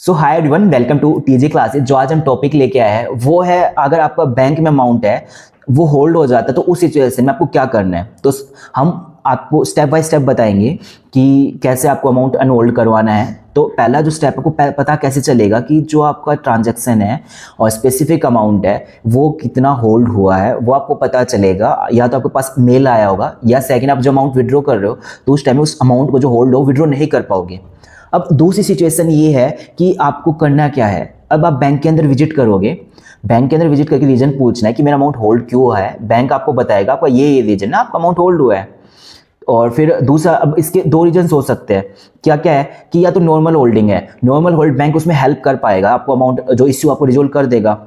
So hi everyone, welcome to TJ classes. जो आज हम टॉपिक लेके आए हैं वो है, अगर आपका बैंक में अमाउंट है वो होल्ड हो जाता है तो उस सिचुएशन में आपको क्या करना है। तो हम आपको स्टेप बाय स्टेप बताएंगे कि कैसे आपको अमाउंट अनहोल्ड करवाना है। तो पहला जो स्टेप आपको पता कैसे चलेगा कि जो आपका ट्रांजैक्शन है और स्पेसिफिक अमाउंट है वो कितना होल्ड हुआ है, वो आपको पता चलेगा। या तो आपके पास मेल आया होगा, या सेकंड आप जो अमाउंट विड्रॉ कर रहे हो तो उस टाइम में उस अमाउंट को जो होल्ड हो विड्रॉ नहीं कर पाओगे। अब दूसरी सिचुएशन ये है कि आपको करना क्या है। अब आप बैंक के अंदर विजिट करोगे, बैंक के अंदर विजिट करके रीजन पूछना है कि मेरा अमाउंट होल्ड क्यों है। बैंक आपको बताएगा आपका ये रीजन है, आपका अमाउंट होल्ड हुआ है। और फिर दूसरा, अब इसके दो रीजन हो सकते हैं। क्या क्या है कि या तो नॉर्मल होल्डिंग है, नॉर्मल होल्ड बैंक उसमें हेल्प कर पाएगा, आपको अमाउंट जो इश्यू आपको रिजोल्व कर देगा।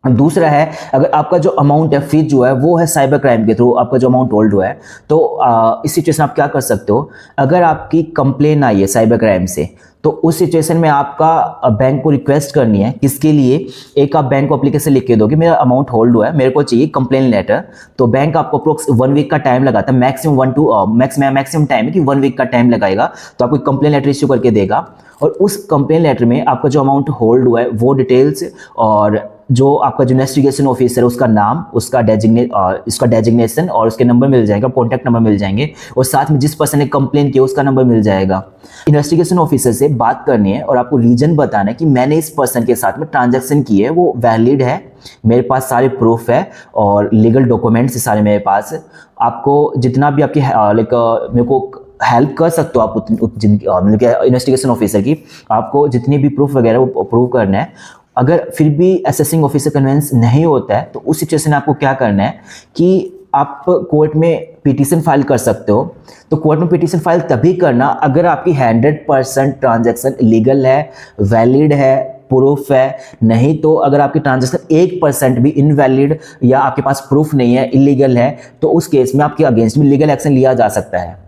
दूसरा है, अगर आपका जो अमाउंट है फ्रीज जो है वो है साइबर क्राइम के थ्रू, आपका जो अमाउंट होल्ड हुआ है। तो इस सिचुएशन आप क्या कर सकते हो, अगर आपकी कंप्लेन आई है साइबर क्राइम से तो उस सिचुएशन में आपका बैंक को रिक्वेस्ट करनी है। किसके लिए? एक आप बैंक को एप्लीकेशन लिख के दोगे, मेरा अमाउंट होल्ड हुआ है, मेरे को चाहिए कंप्लेन लेटर। तो बैंक आपको अप्रोक्स 1 वीक का टाइम लगाता है, मैक्सिमम टाइम है कि 1 वीक का टाइम लगाएगा। तो आपको कंप्लेन लेटर इश्यू करके देगा और उस कंप्लेन लेटर में आपका जो अमाउंट होल्ड हुआ है वो डिटेल्स, और जो आपका जो इन्वेस्टिगेशन ऑफिसर है उसका नाम, उसका डेजिग्नेशन और उसके नंबर मिल जाएगा, कॉन्टैक्ट नंबर मिल जाएंगे, और साथ में जिस पर्सन ने कंप्लेन किया उसका नंबर मिल जाएगा। इन्वेस्टिगेशन ऑफिसर से बात करनी है और आपको रीजन बताना है कि मैंने इस पर्सन के साथ में ट्रांजैक्शन की है, वो वैलिड है, मेरे पास सारे प्रूफ है और लीगल डॉक्यूमेंट्स सारे मेरे पास। आपको जितना भी आपकी मेरे को हेल्प कर सकते हो आप मतलब इन्वेस्टिगेशन ऑफिसर की, आपको जितनी भी प्रूफ वगैरह वो प्रूव करना है। अगर फिर भी असेसिंग ऑफिसर कन्विंस नहीं होता है तो उस सिचुएशन में आपको क्या करना है कि आप कोर्ट में पिटीशन फाइल कर सकते हो। तो कोर्ट में पिटीशन फाइल तभी करना अगर आपकी 100% ट्रांजैक्शन लीगल है, वैलिड है, प्रूफ है। नहीं तो अगर आपकी ट्रांजैक्शन 1% भी इनवैलिड या आपके पास प्रूफ नहीं है, इलीगल है, तो उस केस में आपके अगेंस्ट में लीगल एक्शन लिया जा सकता है।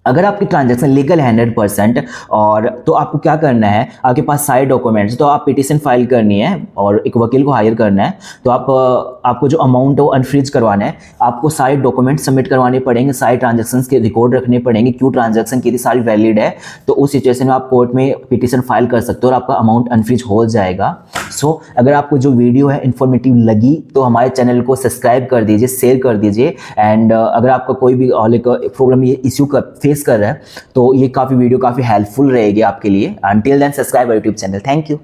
अगर आपकी ट्रांजैक्शन लीगल है 100%, और तो आपको क्या करना है, आपके पास सारे डॉक्यूमेंट्स, तो आप पिटीशन फाइल करनी है और एक वकील को हायर करना है। तो आपको जो अमाउंट है वो अनफ्रीज करवाना है, आपको सारे डॉक्यूमेंट्स सबमिट करवाने पड़ेंगे, सारे ट्रांजैक्शंस के रिकॉर्ड रखने पड़ेंगे, क्यों ट्रांजैक्शन की थी, सारी वैलिड है। तो उस सिचुएशन में आप कोर्ट में पिटीशन फाइल कर सकते हो और आपका अमाउंट अनफ्रीज हो जाएगा। सो अगर आपको जो वीडियो है इन्फॉर्मेटिव लगी तो हमारे चैनल को सब्सक्राइब कर दीजिए, शेयर कर दीजिए। एंड अगर आपका कोई भी प्रॉब्लम, ये इश्यू फेस कर रहा है तो ये वीडियो काफ़ी हेल्पफुल रहेगी आपके लिए। Until then, subscribe our YouTube channel. Thank you.